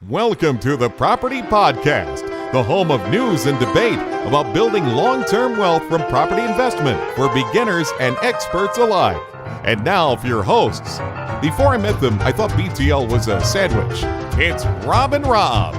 Welcome to the Property Podcast, the home of news and debate about building long-term wealth from property investment for beginners and experts alike. And now for your hosts. Before I met them, I thought BTL was a sandwich. It's Rob and Rob.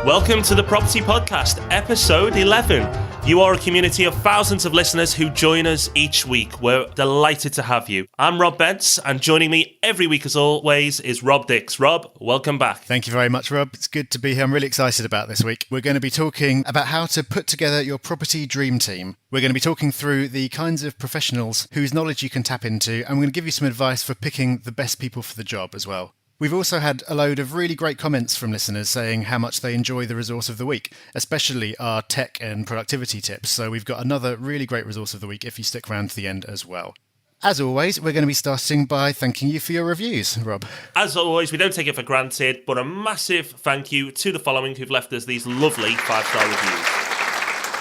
Welcome to the Property Podcast, episode 11. You are a community of thousands of listeners who join us each week. We're delighted to have you. I'm Rob Bentz, and joining me every week as always is Rob Dix. Rob, welcome back. Thank you very much, Rob. It's good to be here. I'm really excited about this week. We're going to be talking about how to put together your property dream team. We're going to be talking through the kinds of professionals whose knowledge you can tap into, and we're going to give you some advice for picking the best people for the job as well. We've also had a load of really great comments from listeners saying how much they enjoy the resource of the week, especially our tech and productivity tips. So we've got another really great resource of the week if you stick around to the end as well. As always, we're going to be starting by thanking you for your reviews, Rob. As always, we don't take it for granted, but a massive thank you to the following who've left us these lovely 5-star reviews.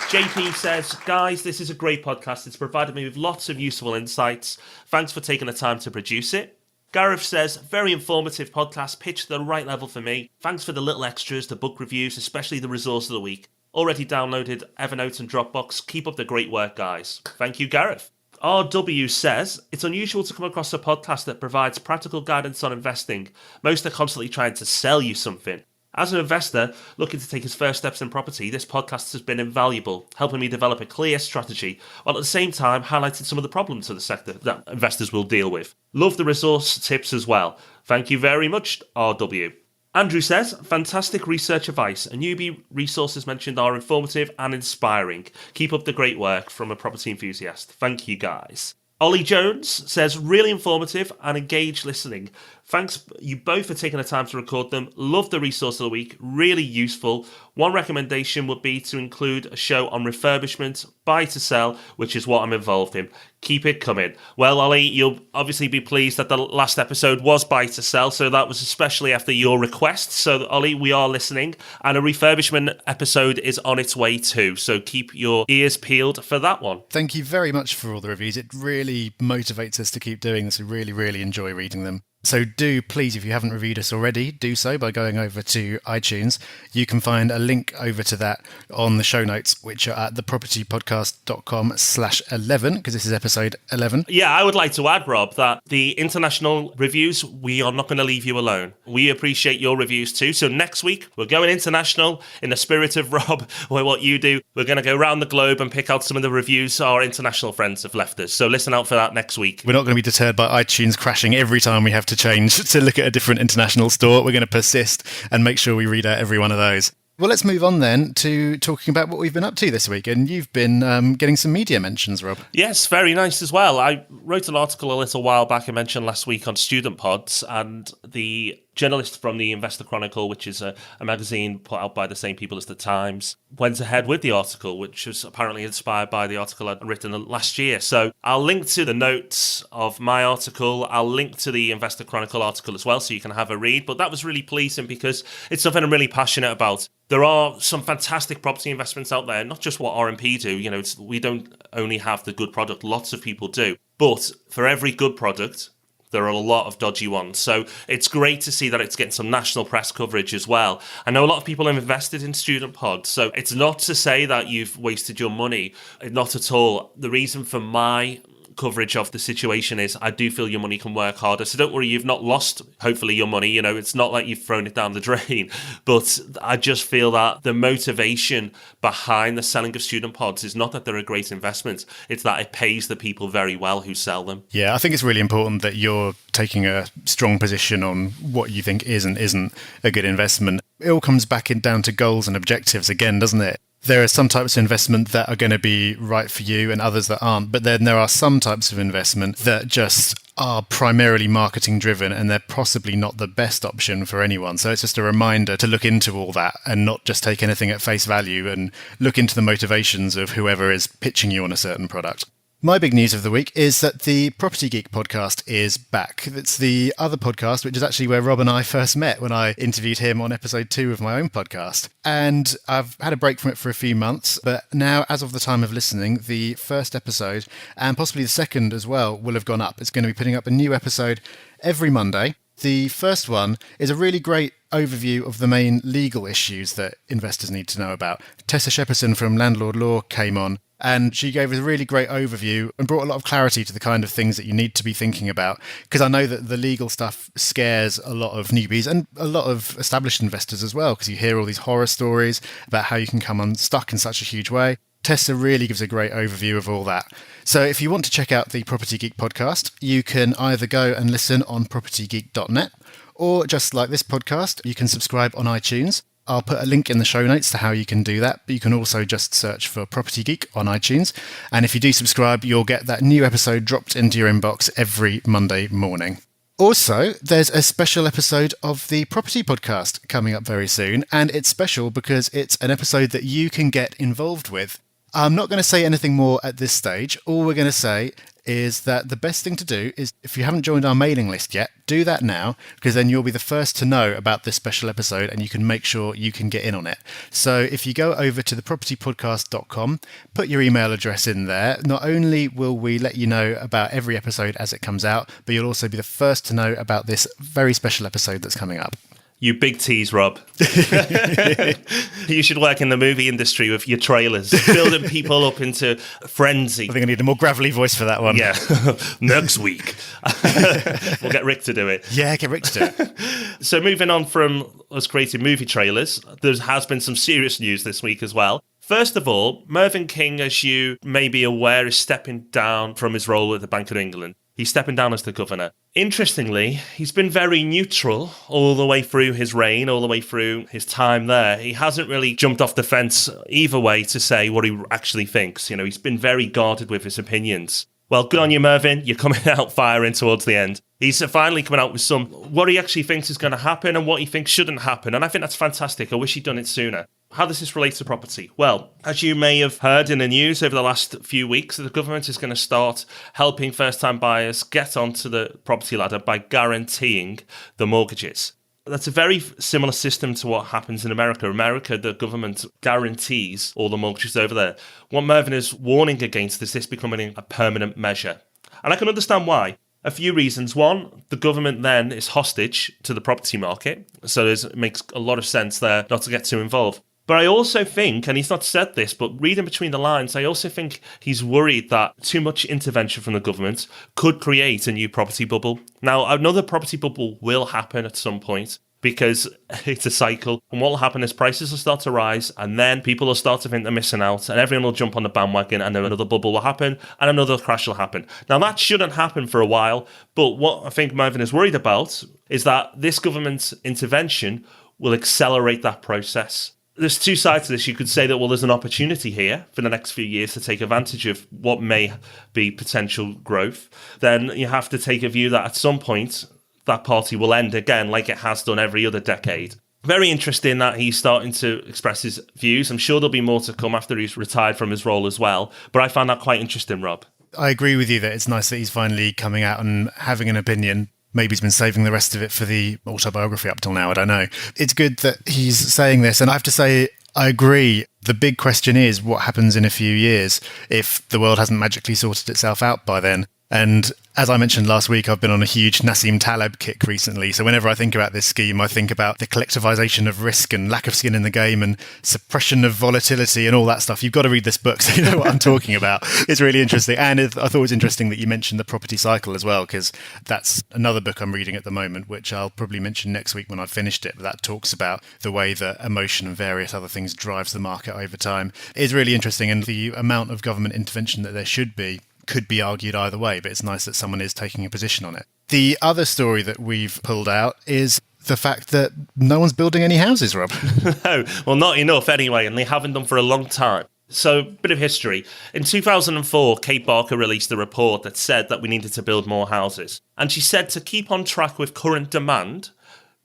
JP says, guys, this is a great podcast. It's provided me with lots of useful insights. Thanks for taking the time to produce it. Gareth says, very informative podcast, pitched to the right level for me. Thanks for the little extras, the book reviews, especially the resource of the week. Already downloaded Evernote and Dropbox. Keep up the great work, guys. Thank you, Gareth. RW says, it's unusual to come across a podcast that provides practical guidance on investing. Most are constantly trying to sell you something. As an investor looking to take his first steps in property, this podcast has been invaluable, helping me develop a clear strategy, while at the same time highlighting some of the problems of the sector that investors will deal with. Love the resource tips as well. Thank you very much, RW. Andrew says, fantastic research advice. A newbie resources mentioned are informative and inspiring. Keep up the great work from a property enthusiast. Thank you, guys. Ollie Jones says, really informative and engaged listening. Thanks you both for taking the time to record them. Love the resource of the week. Really useful. One recommendation would be to include a show on refurbishment, buy to sell, which is what I'm involved in. Keep it coming. Well, Ollie, you'll obviously be pleased that the last episode was buy to sell, so that was especially after your request. So, Ollie, we are listening, and a refurbishment episode is on its way too. So keep your ears peeled for that one. Thank you very much for all the reviews. It really motivates us to keep doing this. We really, really enjoy reading them. So do please, if you haven't reviewed us already, do so by going over to iTunes. You can find a link over to that on the show notes, which are at thepropertypodcast.com/11, because this is episode 11. Yeah, I would like to add, Rob, that the international reviews, we are not going to leave you alone. We appreciate your reviews too. So next week, we're going international in the spirit of Rob, or what you do. We're going to go around the globe and pick out some of the reviews our international friends have left us. So listen out for that next week. We're not going to be deterred by iTunes crashing every time we have to change to look at a different international store. We're going to persist and make sure we read out every one of those. Well, let's move on then to talking about what we've been up to this week. And you've been getting some media mentions, Rob. Yes, very nice as well. I wrote an article a little while back I mentioned last week on Student Pods, and the journalist from the Investor Chronicle, which is a magazine put out by the same people as The Times, went ahead with the article, which was apparently inspired by the article I'd written last year. So I'll link to the notes of my article. I'll link to the Investor Chronicle article as well, so you can have a read. But that was really pleasing because it's something I'm really passionate about. There are some fantastic property investments out there, not just what R&P do. You know, we don't only have the good product, lots of people do. But for every good product, there are a lot of dodgy ones. So it's great to see that it's getting some national press coverage as well. I know a lot of people have invested in Student Pods, so it's not to say that you've wasted your money. Not at all. The reason for my coverage of the situation is I do feel your money can work harder. So don't worry, you've not lost, hopefully, your money. You know, it's not like you've thrown it down the drain. But I just feel that the motivation behind the selling of Student Pods is not that they're a great investment. It's that it pays the people very well who sell them. Yeah, I think it's really important that you're taking a strong position on what you think is and isn't a good investment. It all comes back down to goals and objectives again, doesn't it? There are some types of investment that are going to be right for you and others that aren't. But then there are some types of investment that just are primarily marketing driven and they're possibly not the best option for anyone. So it's just a reminder to look into all that and not just take anything at face value and look into the motivations of whoever is pitching you on a certain product. My big news of the week is that the Property Geek podcast is back. It's the other podcast, which is actually where Rob and I first met when I interviewed him on episode 2 of my own podcast. And I've had a break from it for a few months, but now, as of the time of listening, the first episode, and possibly the second as well, will have gone up. It's going to be putting up a new episode every Monday. The first one is a really great overview of the main legal issues that investors need to know about. Tessa Shepperson from Landlord Law came on, and she gave us a really great overview and brought a lot of clarity to the kind of things that you need to be thinking about. Because I know that the legal stuff scares a lot of newbies and a lot of established investors as well, because you hear all these horror stories about how you can come unstuck in such a huge way. Tessa really gives a great overview of all that. So if you want to check out the Property Geek podcast, you can either go and listen on propertygeek.net, or just like this podcast, you can subscribe on iTunes. I'll put a link in the show notes to how you can do that, but you can also just search for Property Geek on iTunes. And if you do subscribe, you'll get that new episode dropped into your inbox every Monday morning. Also, there's a special episode of the Property Podcast coming up very soon, and it's special because it's an episode that you can get involved with. I'm not going to say anything more at this stage. All we're going to say is that the best thing to do is, if you haven't joined our mailing list yet, do that now, because then you'll be the first to know about this special episode and you can make sure you can get in on it. So if you go over to thepropertypodcast.com, put your email address in there, not only will we let you know about every episode as it comes out, but you'll also be the first to know about this very special episode that's coming up. You big tease, Rob. You should work in the movie industry with your trailers, building people up into frenzy. I think I need a more gravelly voice for that one. Yeah, next week. We'll get Rick to do it. Yeah, get Rick to do it. So moving on from us creating movie trailers, there has been some serious news this week as well. First of all, Mervyn King, as you may be aware, is stepping down from his role at the Bank of England. He's stepping down as the governor. Interestingly, he's been very neutral all the way through his reign, all the way through his time there. He hasn't really jumped off the fence either way to say what he actually thinks. You know, he's been very guarded with his opinions. Well, good on you, Mervyn. You're coming out firing towards the end. He's finally coming out with what he actually thinks is going to happen and what he thinks shouldn't happen. And I think that's fantastic. I wish he'd done it sooner. How does this relate to property? Well, as you may have heard in the news over the last few weeks, the government is going to start helping first-time buyers get onto the property ladder by guaranteeing the mortgages. That's a very similar system to what happens in America. America, the government guarantees all the mortgages over there. What Mervyn is warning against is this becoming a permanent measure. And I can understand why. A few reasons. One, the government then is hostage to the property market, so it makes a lot of sense there not to get too involved. But I also think, and he's not said this, but reading between the lines, I also think he's worried that too much intervention from the government could create a new property bubble. Now, another property bubble will happen at some point because it's a cycle. And what will happen is prices will start to rise, and then people will start to think they're missing out, and everyone will jump on the bandwagon, and then another bubble will happen, and another crash will happen. Now, that shouldn't happen for a while, but what I think Mervyn is worried about is that this government's intervention will accelerate that process. There's two sides to this. You could say that, well, there's an opportunity here for the next few years to take advantage of what may be potential growth. Then you have to take a view that at some point that party will end again, like it has done every other decade. Very interesting that he's starting to express his views. I'm sure there'll be more to come after he's retired from his role as well. But I found that quite interesting, Rob. I agree with you that it's nice that he's finally coming out and having an opinion. Maybe he's been saving the rest of it for the autobiography up till now, I don't know. It's good that he's saying this, and I have to say, I agree. The big question is what happens in a few years if the world hasn't magically sorted itself out by then. And as I mentioned last week, I've been on a huge Nassim Taleb kick recently. So whenever I think about this scheme, I think about the collectivization of risk and lack of skin in the game and suppression of volatility and all that stuff. You've got to read this book so you know what I'm talking about. It's really interesting. And I thought it was interesting that you mentioned the property cycle as well, because that's another book I'm reading at the moment, which I'll probably mention next week when I've finished it. But that talks about the way that emotion and various other things drives the market over time. It's really interesting, and the amount of government intervention that there should be could be argued either way, but it's nice that someone is taking a position on it. The other story that we've pulled out is the fact that no one's building any houses, Rob. No, well, not enough anyway, and they haven't done for a long time. So, bit of history. In 2004, Kate Barker released a report that said that we needed to build more houses. And she said to keep on track with current demand,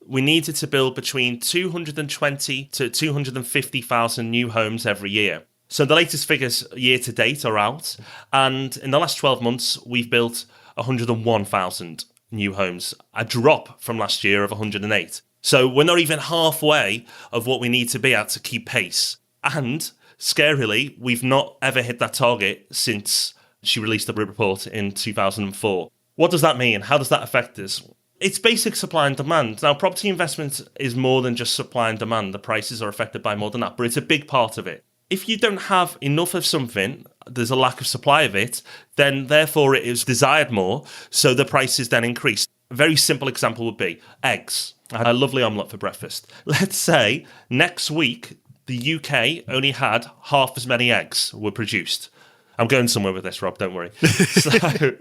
we needed to build between 220 to 250,000 new homes every year. So the latest figures year to date are out, and in the last 12 months, we've built 101,000 new homes, a drop from last year of 108. So we're not even halfway of what we need to be at to keep pace. And scarily, we've not ever hit that target since she released the report in 2004. What does that mean? How does that affect us? It's basic supply and demand. Now, property investment is more than just supply and demand. The prices are affected by more than that, but it's a big part of it. If you don't have enough of something, there's a lack of supply of it, then therefore it is desired more, so the prices then increase. A very simple example would be eggs. I had a lovely omelette for breakfast. Let's say next week, the UK only had half as many eggs were produced. I'm going somewhere with this, Rob, don't worry. So,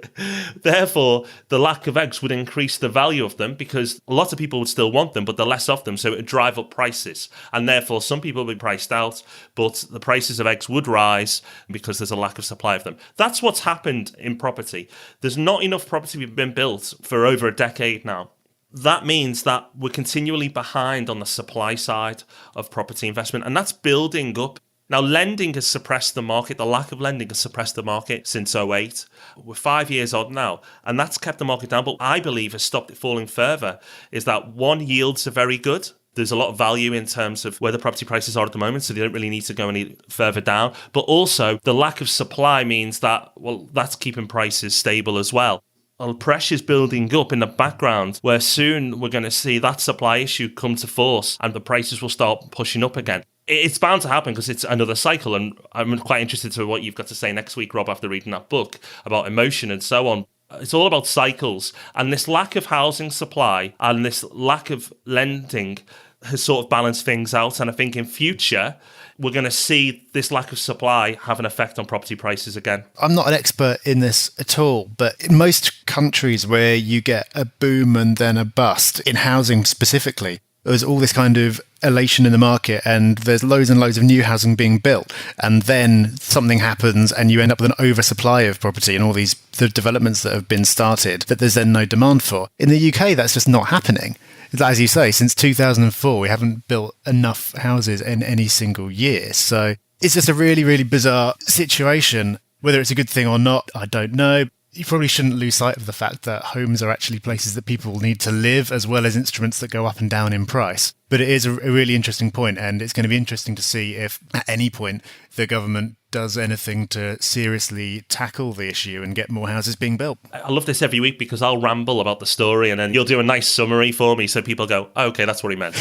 therefore, the lack of eggs would increase the value of them because a lot of people would still want them, but the less of them, so it would drive up prices. And therefore, some people would be priced out, but the prices of eggs would rise because there's a lack of supply of them. That's what's happened in property. There's not enough property being built for over a decade now. That means that we're continually behind on the supply side of property investment, and that's building up. Now, lending has suppressed the market. The lack of lending has suppressed the market since '08. We're 5 years on now, and that's kept the market down. But I believe has stopped it falling further is that, one, yields are very good. There's a lot of value in terms of where the property prices are at the moment, so they don't really need to go any further down. But also, the lack of supply means that, well, that's keeping prices stable as well. Well, pressure's building up in the background where soon we're going to see that supply issue come to force and the prices will start pushing up again. It's bound to happen because it's another cycle, and I'm quite interested to what you've got to say next week, Rob, after reading that book about emotion and so on. It's all about cycles, and this lack of housing supply and this lack of lending has sort of balanced things out, and I think in future we're going to see this lack of supply have an effect on property prices again. I'm not an expert in this at all, but in most countries where you get a boom and then a bust, in housing specifically, there's all this kind of elation in the market and there's loads and loads of new housing being built, and then something happens and you end up with an oversupply of property and all these the developments that have been started that there's then no demand for. In the UK, that's just not happening. As you say, since 2004, we haven't built enough houses in any single year. So it's just a really, really bizarre situation. Whether it's a good thing or not, I don't know. You probably shouldn't lose sight of the fact that homes are actually places that people need to live, as well as instruments that go up and down in price. But it is a really interesting point, and it's going to be interesting to see if at any point the government does anything to seriously tackle the issue and get more houses being built. I love this every week because I'll ramble about the story and then you'll do a nice summary for me so people go, oh, okay, that's what he meant.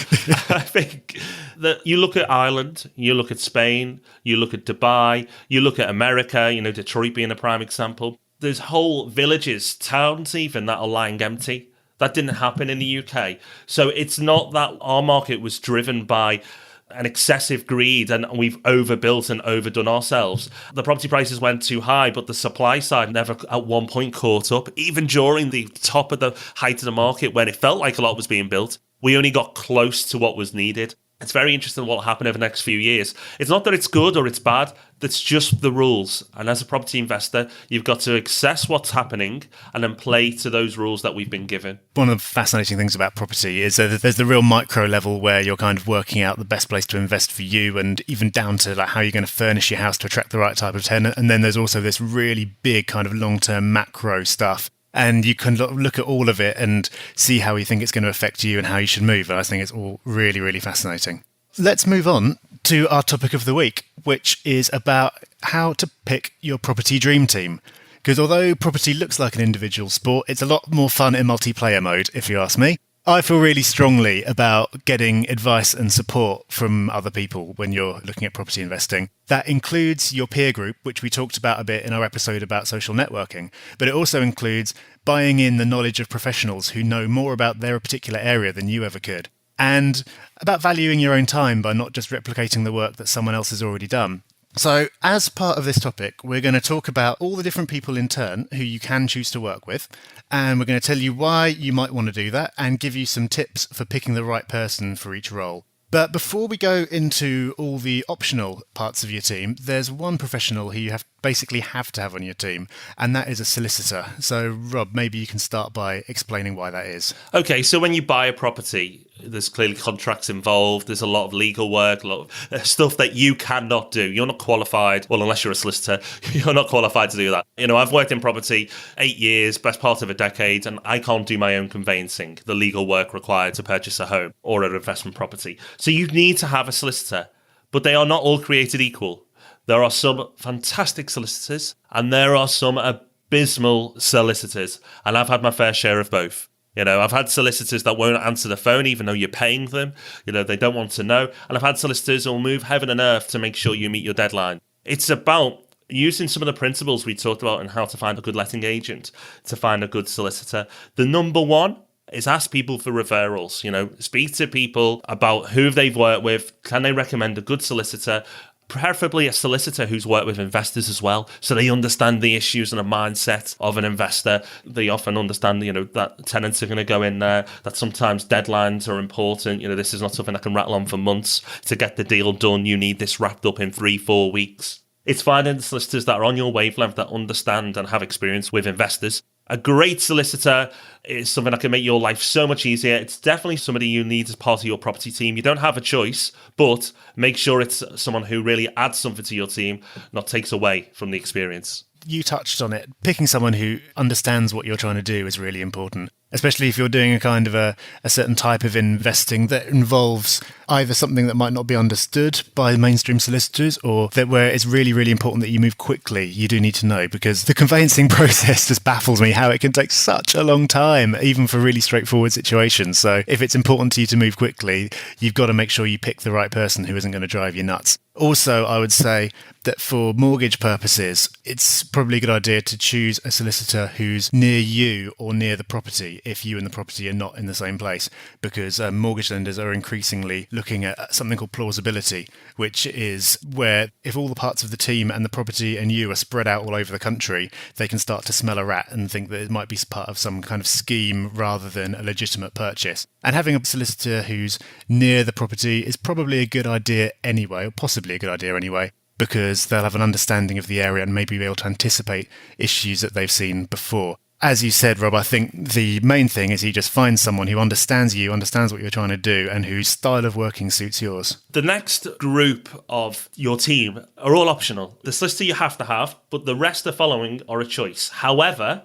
I think that you look at Ireland, you look at Spain, you look at Dubai, you look at America, Detroit being a prime example. There's whole villages, towns even, that are lying empty. That didn't happen in the UK. So it's not that our market was driven by an excessive greed and we've overbuilt and overdone ourselves. The property prices went too high, but the supply side never at one point caught up. Even during the top of the height of the market, when it felt like a lot was being built, we only got close to what was needed. It's very interesting what will happen over the next few years. It's not that it's good or it's bad, that's just the rules. And as a property investor, you've got to assess what's happening and then play to those rules that we've been given. One of the fascinating things about property is that there's the real micro level where you're kind of working out the best place to invest for you, and even down to like how you're going to furnish your house to attract the right type of tenant. And then there's also this really big kind of long-term macro stuff. And you can look at all of it and see how you think it's going to affect you and how you should move. And I think it's all really, really fascinating. Let's move on to our topic of the week, which is about how to pick your property dream team. Because although property looks like an individual sport, it's a lot more fun in multiplayer mode, if you ask me. I feel really strongly about getting advice and support from other people when you're looking at property investing. That includes your peer group, which we talked about a bit in our episode about social networking, but it also includes buying in the knowledge of professionals who know more about their particular area than you ever could, and about valuing your own time by not just replicating the work that someone else has already done. So as part of this topic, we're going to talk about all the different people in turn who you can choose to work with, and we're going to tell you why you might want to do that and give you some tips for picking the right person for each role. But before we go into all the optional parts of your team, there's one professional who you basically have to have on your team, and that is a solicitor. So, Rob, maybe you can start by explaining why that is. Okay, so when you buy a property, there's clearly contracts involved. There's a lot of legal work, a lot of stuff that you cannot do. You're not qualified. Well, unless you're a solicitor, you're not qualified to do that. I've worked in property 8 years, best part of a decade, and I can't do my own conveyancing, the legal work required to purchase a home or an investment property. So you need to have a solicitor, but they are not all created equal. There are some fantastic solicitors and there are some abysmal solicitors, and I've had my fair share of both. I've had solicitors that won't answer the phone even though you're paying them. They don't want to know. And I've had solicitors who will move heaven and earth to make sure you meet your deadline. It's about using some of the principles we talked about and how to find a good letting agent, to find a good solicitor. The number one is ask people for referrals. Speak to people about who they've worked with. Can they recommend a good solicitor? Preferably a solicitor who's worked with investors as well, so they understand the issues and the mindset of an investor. They often understand, that tenants are going to go in there, that sometimes deadlines are important. This is not something that can rattle on for months. To get the deal done, you need this wrapped up in 3-4 weeks. It's finding the solicitors that are on your wavelength, that understand and have experience with investors. A great solicitor is something that can make your life so much easier. It's definitely somebody you need as part of your property team. You don't have a choice, but make sure it's someone who really adds something to your team, not takes away from the experience. You touched on it. Picking someone who understands what you're trying to do is really important, especially if you're doing a kind of a certain type of investing that involves either something that might not be understood by mainstream solicitors, or that where it's really, really important that you move quickly. You do need to know, because the conveyancing process just baffles me how it can take such a long time, even for really straightforward situations. So if it's important to you to move quickly, you've got to make sure you pick the right person who isn't going to drive you nuts. Also, I would say that for mortgage purposes, it's probably a good idea to choose a solicitor who's near you or near the property if you and the property are not in the same place, because mortgage lenders are increasingly looking at something called plausibility, which is where if all the parts of the team and the property and you are spread out all over the country, they can start to smell a rat and think that it might be part of some kind of scheme rather than a legitimate purchase. And having a solicitor who's near the property is probably a good idea anyway, or possibly a good idea anyway, because they'll have an understanding of the area and maybe be able to anticipate issues that they've seen before. As you said, Rob, I think the main thing is you just find someone who understands you, understands what you're trying to do, and whose style of working suits yours. The next group of your team are all optional. The solicitor you have to have, but the rest of the following are a choice. However,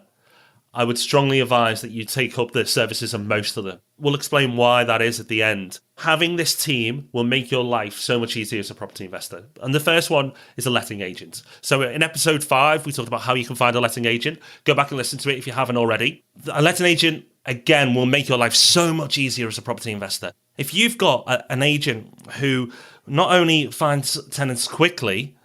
I would strongly advise that you take up the services of most of them. We'll explain why that is at the end. Having this team will make your life so much easier as a property investor. And the first one is a letting agent. So in episode 5, we talked about how you can find a letting agent. Go back and listen to it if you haven't already. A letting agent, again, will make your life so much easier as a property investor. If you've got an agent who not only finds tenants quickly,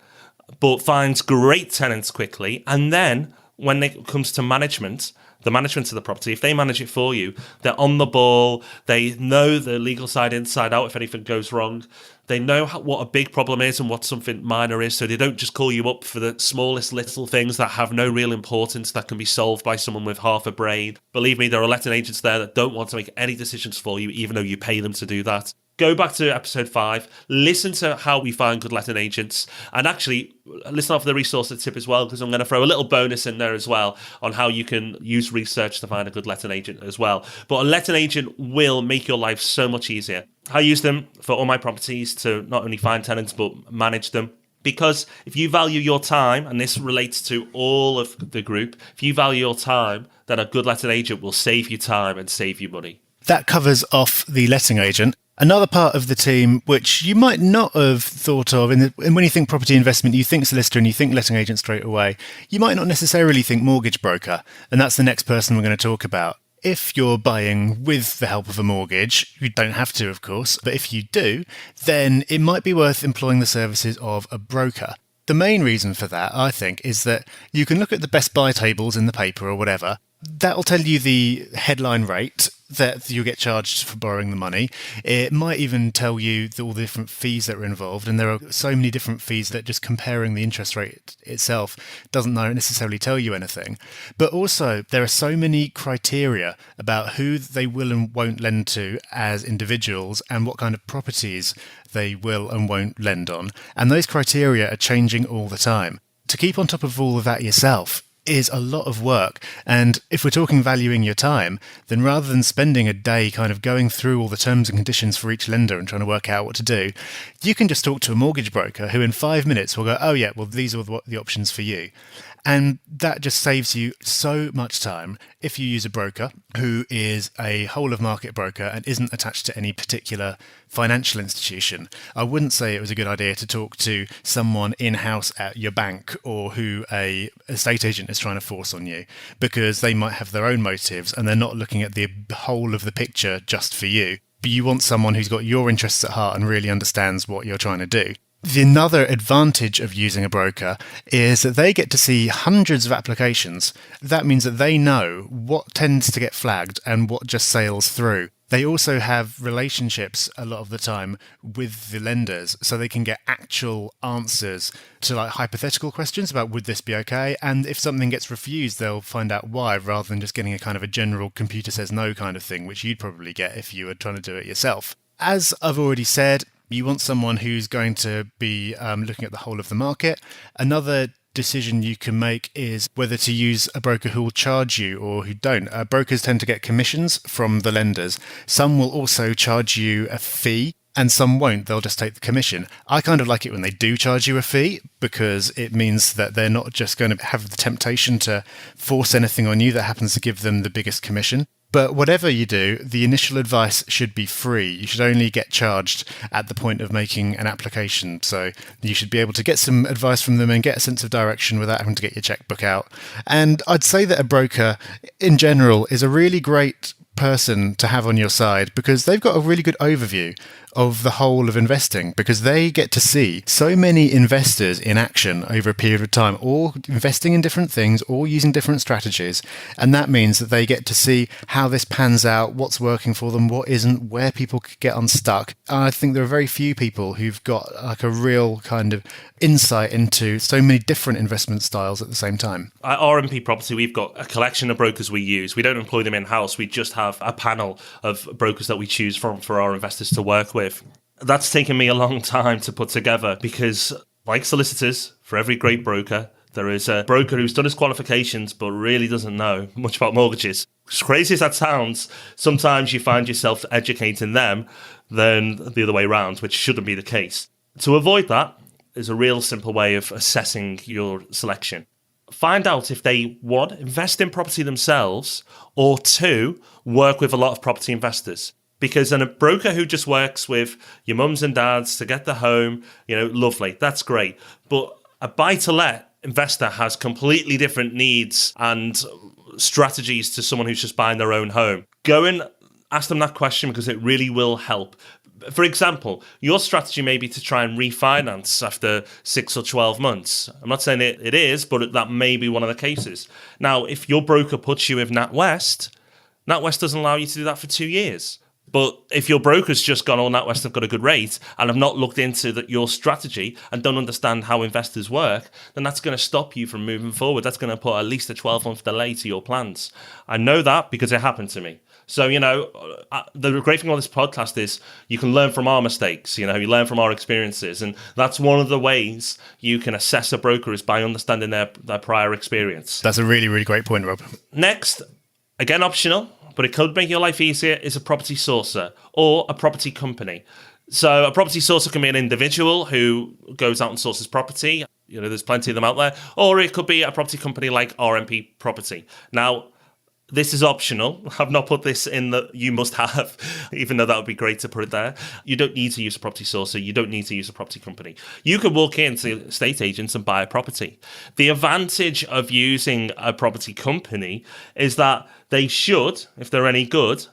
but finds great tenants quickly, and then when it comes to management, the management of the property, if they manage it for you, they're on the ball, they know the legal side inside out if anything goes wrong, they know what a big problem is and what something minor is, so they don't just call you up for the smallest little things that have no real importance that can be solved by someone with half a brain. Believe me, there are letting agents there that don't want to make any decisions for you, even though you pay them to do that. Go back to episode 5, listen to how we find good letting agents, and actually listen off the resource tip as well, because I'm going to throw a little bonus in there as well on how you can use research to find a good letting agent as well. But a letting agent will make your life so much easier. I use them for all my properties to not only find tenants, but manage them. Because if you value your time, and this relates to all of the group, if you value your time, then a good letting agent will save you time and save you money. That covers off the letting agent. Another part of the team, which you might not have thought of, and when you think property investment, you think solicitor and you think letting agent straight away. You might not necessarily think mortgage broker, and that's the next person we're going to talk about. If you're buying with the help of a mortgage, you don't have to, of course, but if you do, then it might be worth employing the services of a broker. The main reason for that, I think, is that you can look at the best buy tables in the paper or whatever. That'll tell you the headline rate that you get charged for borrowing the money. It might even tell you all the different fees that are involved, and there are so many different fees that just comparing the interest rate itself doesn't necessarily tell you anything. But also, there are so many criteria about who they will and won't lend to as individuals and what kind of properties they will and won't lend on. And those criteria are changing all the time. To keep on top of all of that yourself is a lot of work. And if we're talking valuing your time, then rather than spending a day kind of going through all the terms and conditions for each lender and trying to work out what to do, you can just talk to a mortgage broker who in 5 minutes will go, oh yeah, well, these are the options for you. And that just saves you so much time if you use a broker who is a whole of market broker and isn't attached to any particular financial institution. I wouldn't say it was a good idea to talk to someone in-house at your bank or who a estate agent is trying to force on you, because they might have their own motives and they're not looking at the whole of the picture just for you. But you want someone who's got your interests at heart and really understands what you're trying to do. Another advantage of using a broker is that they get to see hundreds of applications. That means that they know what tends to get flagged and what just sails through. They also have relationships a lot of the time with the lenders, so they can get actual answers to like hypothetical questions about would this be okay? And if something gets refused, they'll find out why, rather than just getting a kind of a general computer says no kind of thing, which you'd probably get if you were trying to do it yourself. As I've already said, you want someone who's going to be looking at the whole of the market. Another decision you can make is whether to use a broker who will charge you or who don't. Brokers tend to get commissions from the lenders. Some will also charge you a fee, and some won't. They'll just take the commission. I kind of like it when they do charge you a fee, because it means that they're not just going to have the temptation to force anything on you that happens to give them the biggest commission. But whatever you do, the initial advice should be free. You should only get charged at the point of making an application. So you should be able to get some advice from them and get a sense of direction without having to get your checkbook out. And I'd say that a broker, in general, is a really great person to have on your side, because they've got a really good overview of the whole of investing, because they get to see so many investors in action over a period of time, all investing in different things, all using different strategies. And that means that they get to see how this pans out, what's working for them, what isn't, where people could get unstuck. And I think there are very few people who've got like a real kind of insight into so many different investment styles at the same time. At R&P Property, we've got a collection of brokers we use. We don't employ them in-house. We just have a panel of brokers that we choose from for our investors to work with. That's taken me a long time to put together, because like solicitors, for every great broker, there is a broker who's done his qualifications but really doesn't know much about mortgages. As crazy as that sounds, sometimes you find yourself educating them than the other way around, which shouldn't be the case. To avoid that, there's a real simple way of assessing your selection. Find out if they, one, invest in property themselves, or two, work with a lot of property investors. Because a broker who just works with your mums and dads to get the home, lovely, that's great. But a buy-to-let investor has completely different needs and strategies to someone who's just buying their own home. Go and ask them that question, because it really will help. For example, your strategy may be to try and refinance after 6 or 12 months. I'm not saying it is, but that may be one of the cases. Now, if your broker puts you with NatWest doesn't allow you to do that for 2 years. But if your broker's just gone, NatWest have got a good rate, and have not looked into your strategy and don't understand how investors work, then that's going to stop you from moving forward. That's going to put at least a 12-month delay to your plans. I know that because it happened to me. So, the great thing about this podcast is you can learn from our mistakes, you learn from our experiences. And that's one of the ways you can assess a broker, is by understanding their prior experience. That's a really, really great point, Rob. Next, again, optional, but it could make your life easier, is a property sourcer or a property company. So a property sourcer can be an individual who goes out and sources property. There's plenty of them out there. Or it could be a property company like R&P Property. Now, this is optional. I've not put this in that you must have, even though that would be great to put it there. You don't need to use a property sourcer. You don't need to use a property company. You could walk into estate agents and buy a property. The advantage of using a property company is that they should, if they're any good,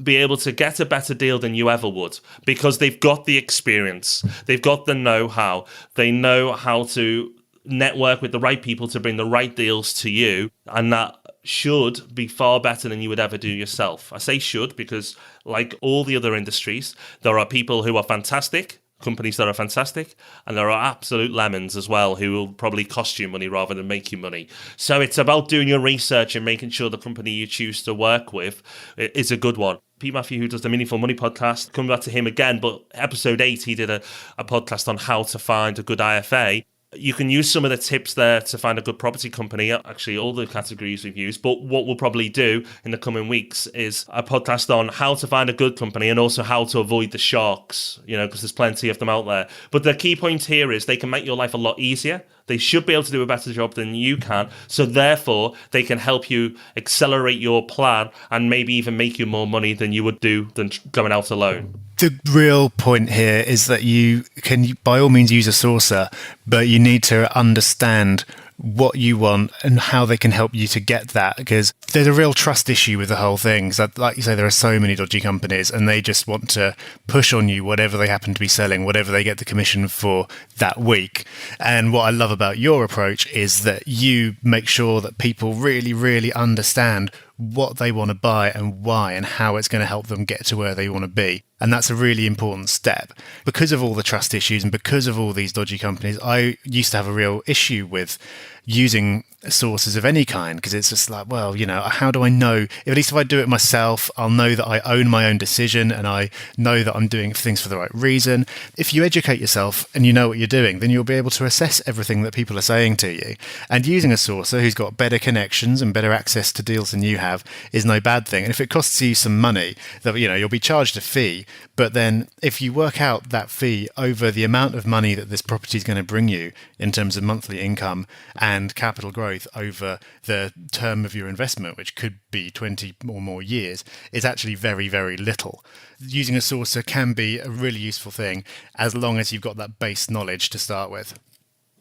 be able to get a better deal than you ever would, because they've got the experience. They've got the know-how. They know how to network with the right people to bring the right deals to you, and that should be far better than you would ever do yourself. I say should because, like all the other industries, there are people who are fantastic, companies that are fantastic, and there are absolute lemons as well who will probably cost you money rather than make you money. So it's about doing your research and making sure the company you choose to work with is a good one. Pete Matthew, who does the Meaningful Money podcast, coming back to him again, but episode 8, he did a podcast on how to find a good IFA. You can use some of the tips there to find a good property company, actually all the categories we've used. But what we'll probably do in the coming weeks is a podcast on how to find a good company and also how to avoid the sharks, because there's plenty of them out there. But the key point here is they can make your life a lot easier. They should be able to do a better job than you can. So therefore, they can help you accelerate your plan and maybe even make you more money than you would do than going out alone. The real point here is that you can, by all means, use a sourcer, but you need to understand what you want and how they can help you to get that, because there's a real trust issue with the whole thing. So, like you say, there are so many dodgy companies and they just want to push on you whatever they happen to be selling, whatever they get the commission for that week. And what I love about your approach is that you make sure that people really, really understand what they want to buy and why and how it's going to help them get to where they want to be. And that's a really important step. Because of all the trust issues and because of all these dodgy companies, I used to have a real issue with using sources of any kind, because it's just like, well, how do I know? At least if I do it myself, I'll know that I own my own decision and I know that I'm doing things for the right reason. If you educate yourself and you know what you're doing, then you'll be able to assess everything that people are saying to you. And using a sourcer who's got better connections and better access to deals than you have is no bad thing. And if it costs you some money, that you'll be charged a fee, but then if you work out that fee over the amount of money that this property is going to bring you in terms of monthly income and capital growth over the term of your investment, which could be 20 or more years, is actually very, very little. Using a sourcer can be a really useful thing as long as you've got that base knowledge to start with.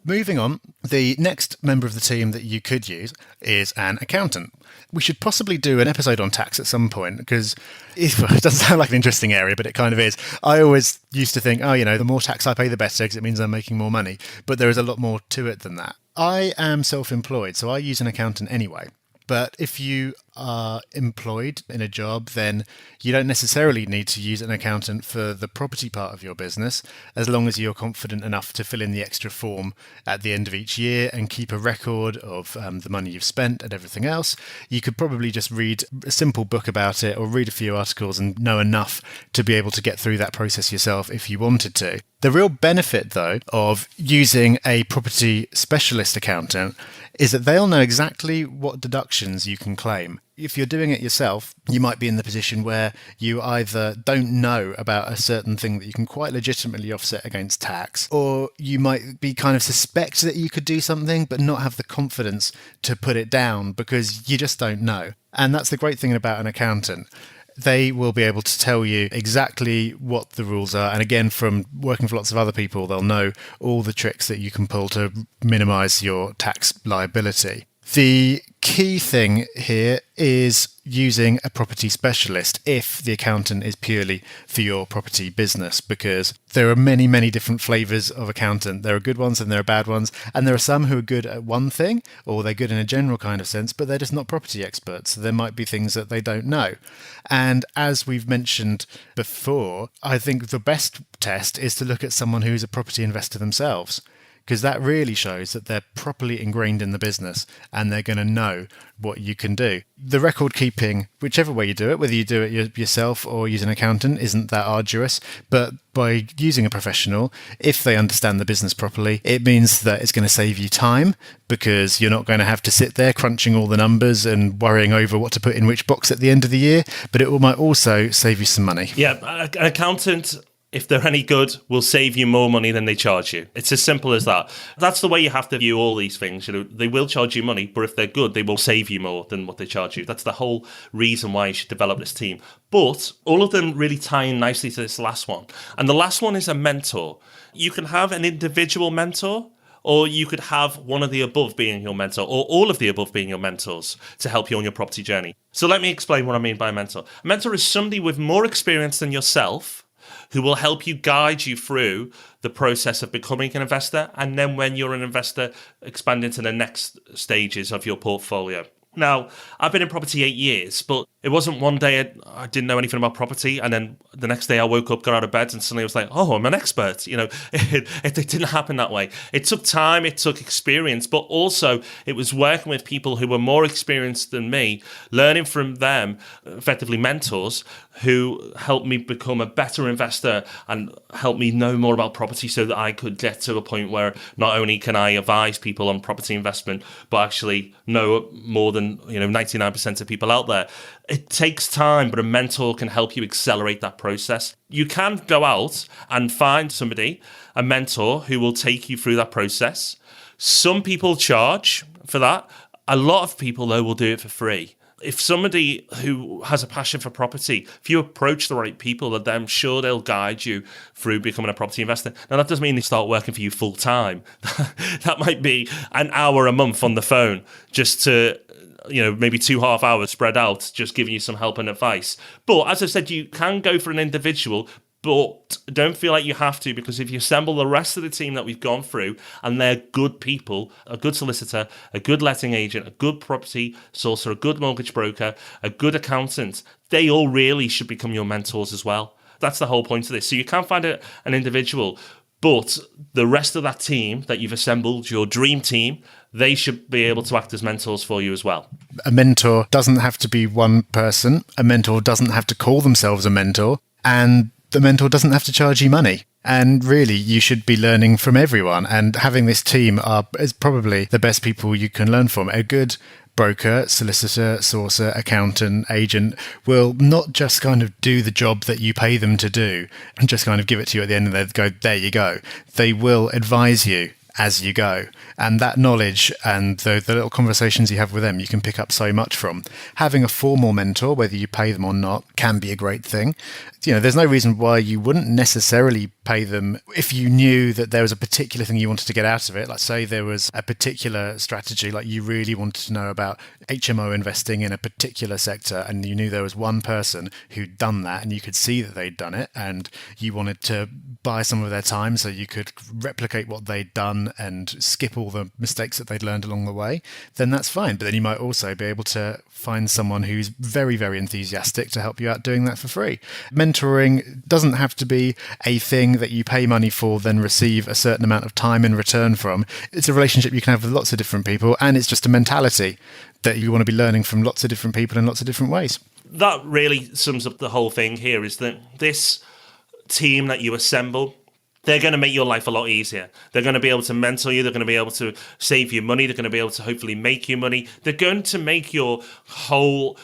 Moving on, the next member of the team that you could use is an accountant. We should possibly do an episode on tax at some point, because it doesn't sound like an interesting area, but it kind of is. I always used to think, the more tax I pay, the better, because it means I'm making more money. But there is a lot more to it than that. I am self-employed, so I use an accountant anyway. But if you are employed in a job, then you don't necessarily need to use an accountant for the property part of your business, as long as you're confident enough to fill in the extra form at the end of each year and keep a record of the money you've spent and everything else. You could probably just read a simple book about it or read a few articles and know enough to be able to get through that process yourself if you wanted to. The real benefit, though, of using a property specialist accountant is that they'll know exactly what deductions you can claim. If you're doing it yourself, you might be in the position where you either don't know about a certain thing that you can quite legitimately offset against tax, or you might be kind of suspect that you could do something but not have the confidence to put it down because you just don't know. And that's the great thing about an accountant. They will be able to tell you exactly what the rules are. And again, from working for lots of other people, they'll know all the tricks that you can pull to minimize your tax liability. The key thing here is using a property specialist if the accountant is purely for your property business, because there are many, many different flavors of accountant. There are good ones and there are bad ones, and there are some who are good at one thing, or they're good in a general kind of sense, but they're just not property experts. So there might be things that they don't know. And as we've mentioned before, I think the best test is to look at someone who's a property investor themselves, because that really shows that they're properly ingrained in the business and they're going to know what you can do. The record keeping, whichever way you do it, whether you do it yourself or use an accountant, isn't that arduous. But by using a professional, if they understand the business properly, it means that it's going to save you time, because you're not going to have to sit there crunching all the numbers and worrying over what to put in which box at the end of the year. But it might also save you some money. Yeah, an accountant, if they're any good, will save you more money than they charge you. It's as simple as that. That's the way you have to view all these things. They will charge you money, but if they're good, they will save you more than what they charge you. That's the whole reason why you should develop this team. But all of them really tie in nicely to this last one. And the last one is a mentor. You can have an individual mentor, or you could have one of the above being your mentor, or all of the above being your mentors to help you on your property journey. So let me explain what I mean by a mentor. A mentor is somebody with more experience than yourself, who will help you guide you through the process of becoming an investor, and then when you're an investor, expand into the next stages of your portfolio. Now, I've been in property 8 years, but it wasn't one day I didn't know anything about property, and then the next day I woke up, got out of bed, and suddenly I was like, oh, I'm an expert. It didn't happen that way. It took time, it took experience, but also it was working with people who were more experienced than me, learning from them, effectively mentors, who helped me become a better investor and helped me know more about property so that I could get to a point where not only can I advise people on property investment, but actually know more than 99% of people out there. It takes time, but a mentor can help you accelerate that process. You can go out and find somebody, a mentor, who will take you through that process. Some people charge for that. A lot of people, though, will do it for free. If somebody who has a passion for property, if you approach the right people, then I'm sure they'll guide you through becoming a property investor. Now, that doesn't mean they start working for you full time. That might be an hour a month on the phone just to, maybe 2.5 hours spread out, just giving you some help and advice. But as I said, you can go for an individual, but don't feel like you have to, because if you assemble the rest of the team that we've gone through and they're good people, a good solicitor, a good letting agent, a good property sourcer, a good mortgage broker, a good accountant, they all really should become your mentors as well. That's the whole point of this. So you can find an individual, but the rest of that team that you've assembled, your dream team, they should be able to act as mentors for you as well. A mentor doesn't have to be one person. A mentor doesn't have to call themselves a mentor. And the mentor doesn't have to charge you money. And really, you should be learning from everyone. And having this team is probably the best people you can learn from. A good broker, solicitor, sourcer, accountant, agent will not just kind of do the job that you pay them to do and just kind of give it to you at the end and they go, there you go. They will advise you as you go. And that knowledge and the little conversations you have with them, you can pick up so much from. Having a formal mentor, whether you pay them or not, can be a great thing. There's no reason why you wouldn't necessarily pay them if you knew that there was a particular thing you wanted to get out of it. Like, say there was a particular strategy, like you really wanted to know about HMO investing in a particular sector, and you knew there was one person who'd done that and you could see that they'd done it, and you wanted to buy some of their time so you could replicate what they'd done and skip all the mistakes that they'd learned along the way, then that's fine. But then you might also be able to find someone who's very, very enthusiastic to help you out doing that for free. Mentoring doesn't have to be a thing that you pay money for, then receive a certain amount of time in return from. It's a relationship you can have with lots of different people, and it's just a mentality that you want to be learning from lots of different people in lots of different ways. That really sums up the whole thing here, is that this team that you assemble, they're going to make your life a lot easier. They're going to be able to mentor you. They're going to be able to save you money. They're going to be able to hopefully make you money. They're going to make your whole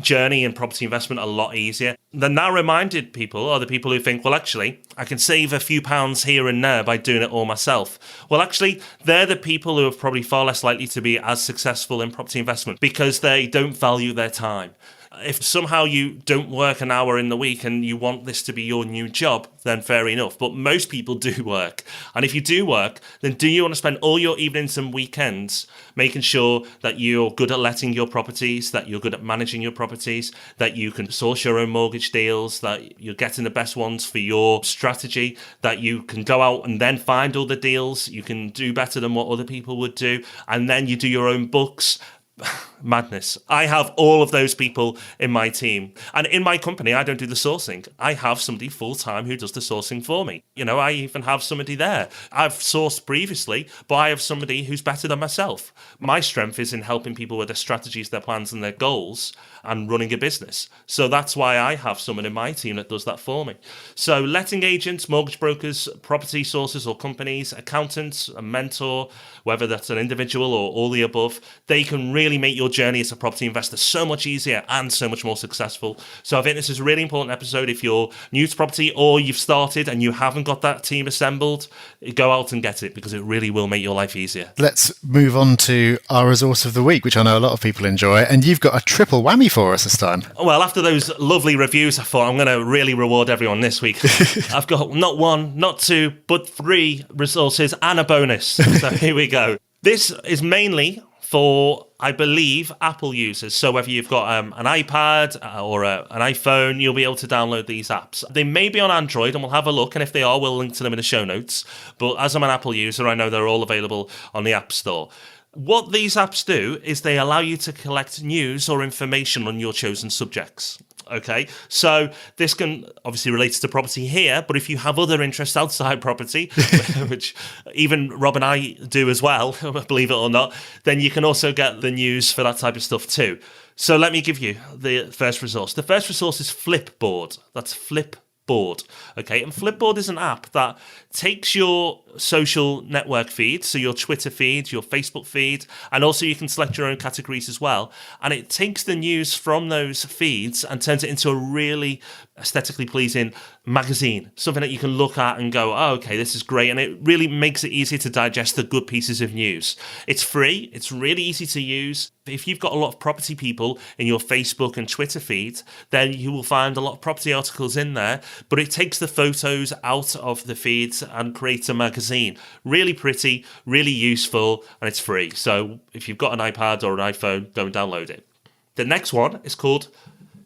journey in property investment a lot easier. The narrow-minded people are the people who think, well, actually, I can save a few pounds here and there by doing it all myself. Well, actually, they're the people who are probably far less likely to be as successful in property investment because they don't value their time. If somehow you don't work an hour in the week and you want this to be your new job, then fair enough. But most people do work. And if you do work, then do you want to spend all your evenings and weekends making sure that you're good at letting your properties, that you're good at managing your properties, that you can source your own mortgage deals, that you're getting the best ones for your strategy, that you can go out and then find all the deals, you can do better than what other people would do, and then you do your own books? Madness. I have all of those people in my team. And in my company, I don't do the sourcing. I have somebody full-time who does the sourcing for me. I even have somebody there. I've sourced previously, but I have somebody who's better than myself. My strength is in helping people with their strategies, their plans, and their goals, and running a business. So that's why I have someone in my team that does that for me. So letting agents, mortgage brokers, property sources or companies, accountants, a mentor, whether that's an individual or all the above, they can really make your journey as a property investor so much easier and so much more successful. So I think this is a really important episode. If you're new to property or you've started and you haven't got that team assembled, go out and get it, because it really will make your life easier. Let's move on to our resource of the week, which I know a lot of people enjoy, and you've got a triple whammy for us this time. Well, after those lovely reviews, I thought I'm going to really reward everyone this week. I've got not one, not two, but 3 resources and a bonus. So here we go. This is mainly for, I believe, Apple users. So whether you've got an iPad or an iPhone, you'll be able to download these apps. They may be on Android, and we'll have a look. And if they are, we'll link to them in the show notes. But as I'm an Apple user, I know they're all available on the App Store. What these apps do is they allow you to collect news or information on your chosen subjects. Okay, so this can obviously relate to property here, but if you have other interests outside property, which even Rob and I do as well, believe it or not, then you can also get the news for that type of stuff too. So let me give you the first resource. The first resource is Flipboard. That's Flipboard. Okay, and Flipboard is an app that takes your social network feed, so your Twitter feed, your Facebook feed, and also you can select your own categories as well. And it takes the news from those feeds and turns it into a really aesthetically pleasing magazine, something that you can look at and go, oh, okay, this is great. And it really makes it easy to digest the good pieces of news. It's free. It's really easy to use. If you've got a lot of property people in your Facebook and Twitter feed, then you will find a lot of property articles in there, but it takes the photos out of the feeds and creates a magazine. Really pretty, really useful, and it's free. So if you've got an iPad or an iPhone, go and download it. The next one is called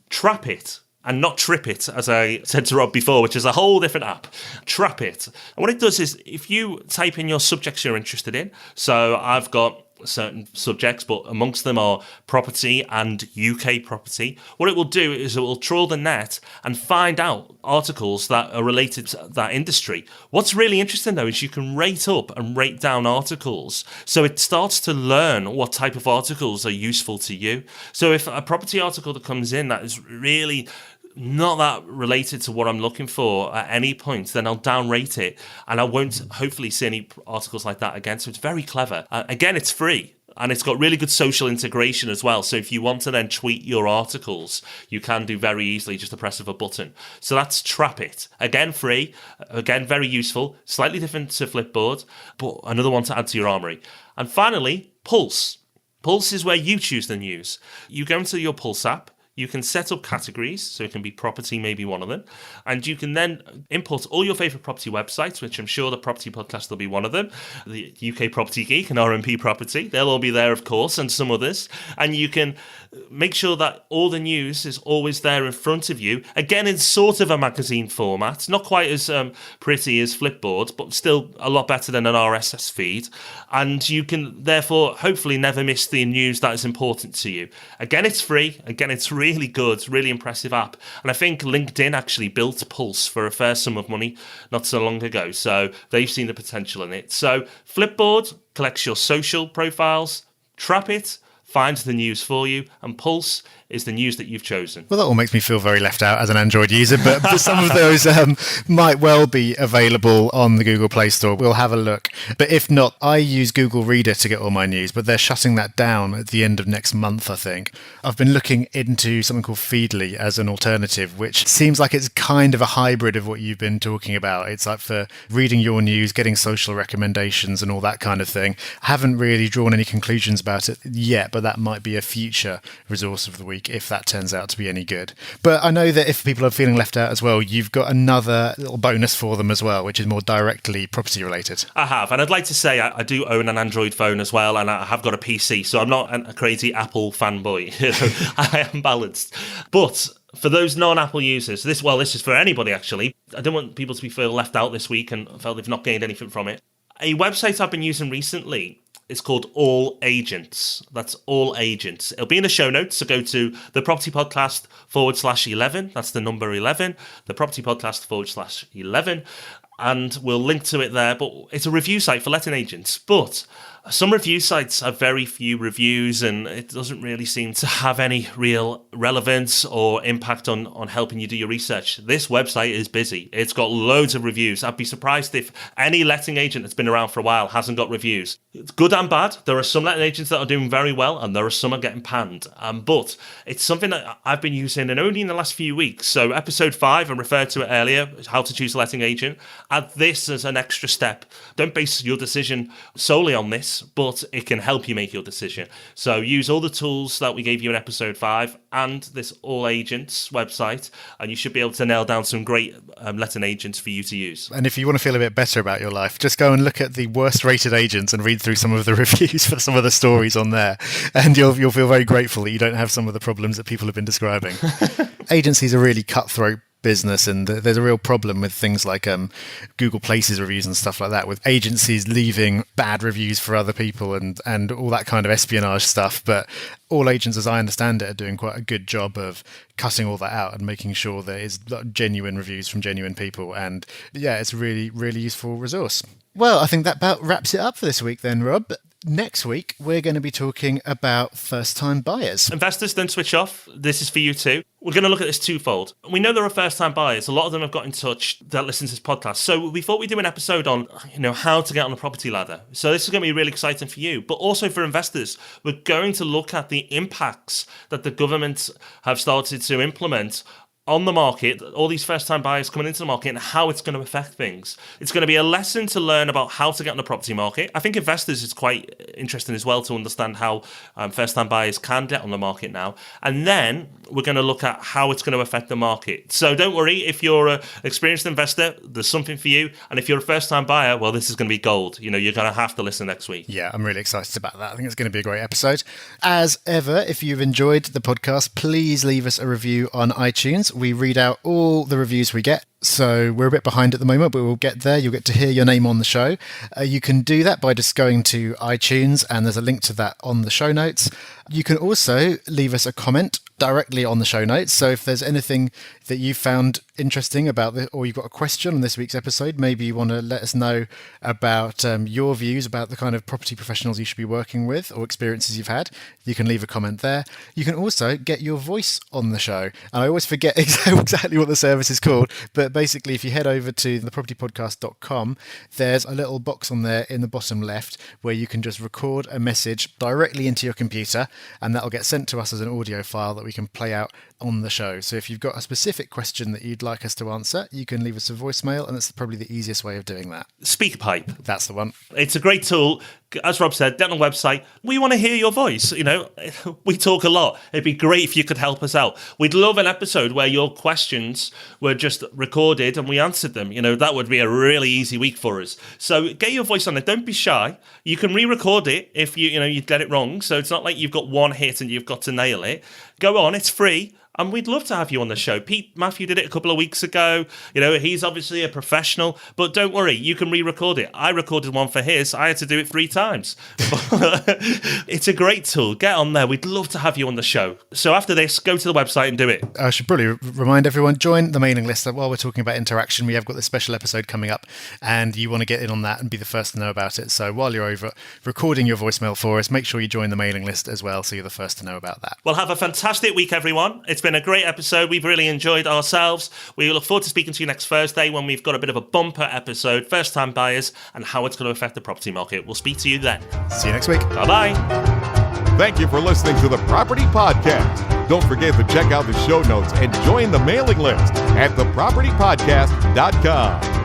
Trap It. And not Trip It, as I said to Rob before, which is a whole different app. Trap It. And what it does is, if you type in your subjects you're interested in, so I've got certain subjects, but amongst them are property and UK property, what it will do is it will trawl the net and find out articles that are related to that industry. What's really interesting, though, is you can rate up and rate down articles. So it starts to learn what type of articles are useful to you. So if a property article that comes in that is really not that related to what I'm looking for at any point, then I'll downrate it and I won't hopefully see any articles like that again. So it's very clever. Again, it's free and it's got really good social integration as well. So if you want to then tweet your articles, you can do very easily, just the press of a button. So that's Trap It. Again, free. Again, very useful. Slightly different to Flipboard, but another one to add to your armory. And finally, Pulse. Pulse is where you choose the news. You go into your Pulse app. You can set up categories, so it can be property, maybe one of them. And you can then import all your favourite property websites, which I'm sure the Property Podcast will be one of them. The UK Property Geek and RMP Property, they'll all be there, of course, and some others. And you can make sure that all the news is always there in front of you. Again, in sort of a magazine format, not quite as pretty as Flipboard, but still a lot better than an RSS feed. And you can, therefore, hopefully never miss the news that is important to you. Again, it's free. Again, it's really good, really impressive app. And I think LinkedIn actually built Pulse for a fair sum of money not so long ago. So they've seen the potential in it. So Flipboard collects your social profiles, Trap It finds the news for you, and Pulse is the news that you've chosen. Well, that all makes me feel very left out as an Android user, but some of those might well be available on the Google Play Store. We'll have a look. But if not, I use Google Reader to get all my news, but they're shutting that down at the end of next month, I think. I've been looking into something called Feedly as an alternative, which seems like it's kind of a hybrid of what you've been talking about. It's like for reading your news, getting social recommendations and all that kind of thing. I haven't really drawn any conclusions about it yet, but that might be a future resource of the week if that turns out to be any good. But I know that if people are feeling left out as well, you've got another little bonus for them as well, which is more directly property related. I have, and I'd like to say I do own an Android phone as well, and I have got a PC, so I'm not a crazy Apple fanboy. I am balanced. But for those non-Apple users, this is for anybody actually. I don't want people to feel left out this week and felt they've not gained anything from it. A website I've been using recently, it's called All Agents. That's All Agents. It'll be in the show notes, so go to the Property Podcast /11. That's the number 11. The Property Podcast /11. And we'll link to it there. But it's a review site for letting agents. But some review sites have very few reviews, and it doesn't really seem to have any real relevance or impact on helping you do your research. This website is busy. It's got loads of reviews. I'd be surprised if any letting agent that's been around for a while hasn't got reviews. It's good and bad. There are some letting agents that are doing very well, and there are some are getting panned. But it's something that I've been using, and only in the last few weeks. So episode 5, I referred to it earlier, how to choose a letting agent. Add this as an extra step. Don't base your decision solely on this, but it can help you make your decision. So use all the tools that we gave you in episode 5 and this All Agents website, and you should be able to nail down some great letting agents for you to use. And if you want to feel a bit better about your life, just go and look at the worst rated agents and read through some of the reviews for some of the stories on there, and you'll feel very grateful that you don't have some of the problems that people have been describing. Agencies are really cutthroat business, and there's a real problem with things like Google Places reviews and stuff like that, with agencies leaving bad reviews for other people and all that kind of espionage stuff. But All Agents, as I understand it, are doing quite a good job of cutting all that out and making sure there is genuine reviews from genuine people. And yeah, it's a really, really useful resource. Well, I think that about wraps it up for this week then, Rob. Next week, we're going to be talking about first-time buyers. Investors, don't switch off. This is for you too. We're going to look at this twofold. We know there are first-time buyers. A lot of them have got in touch that listen to this podcast. So we thought we'd do an episode on, how to get on the property ladder. So this is going to be really exciting for you, but also for investors. We're going to look at the impacts that the government have started to implement on the market, all these first-time buyers coming into the market and how it's going to affect things. It's going to be a lesson to learn about how to get on the property market. I think investors is quite interesting as well to understand how first-time buyers can get on the market now. And then we're going to look at how it's going to affect the market. So don't worry, if you're an experienced investor, there's something for you. And if you're a first-time buyer, well, this is going to be gold. You're going to have to listen next week. Yeah, I'm really excited about that. I think it's going to be a great episode. As ever, if you've enjoyed the podcast, please leave us a review on iTunes. We read out all the reviews we get. So we're a bit behind at the moment, but we'll get there. You'll get to hear your name on the show. You can do that by just going to iTunes, and there's a link to that on the show notes. You can also leave us a comment directly on the show notes. So if there's anything that you found interesting about this, or you've got a question on this week's episode, maybe you want to let us know about your views about the kind of property professionals you should be working with or experiences you've had, you can leave a comment there. You can also get your voice on the show. And I always forget exactly what the service is called, but basically if you head over to thepropertypodcast.com, there's a little box on there in the bottom left where you can just record a message directly into your computer, and that'll get sent to us as an audio file that we can play out on the show. So if you've got a specific question that you'd like us to answer, you can leave us a voicemail, and that's probably the easiest way of doing that. SpeakerPipe. That's the one. It's a great tool. As Rob said, get on the website. We want to hear your voice. We talk a lot. It'd be great if you could help us out. We'd love an episode where your questions were just recorded and we answered them. That would be a really easy week for us. So get your voice on there. Don't be shy. You can re-record it if you get it wrong. So it's not like you've got one hit and you've got to nail it. Go on. It's free. And we'd love to have you on the show. Pete Matthew did it a couple of weeks ago. He's obviously a professional, but don't worry, you can re-record it. I recorded one for his. I had to do it 3 times. It's a great tool. Get on there. We'd love to have you on the show. So after this, go to the website and do it. I should probably remind everyone, join the mailing list. While we're talking about interaction, we have got this special episode coming up, and you want to get in on that and be the first to know about it. So while you're over recording your voicemail for us, make sure you join the mailing list as well, so you're the first to know about that. Well, have a fantastic week, everyone. It's been a great episode. We've really enjoyed ourselves. We look forward to speaking to you next Thursday when we've got a bit of a bumper episode, first time buyers and how it's going to affect the property market. We'll speak to you then. See you next week. Bye-bye. Thank you for listening to the Property Podcast. Don't forget to check out the show notes and join the mailing list at thepropertypodcast.com.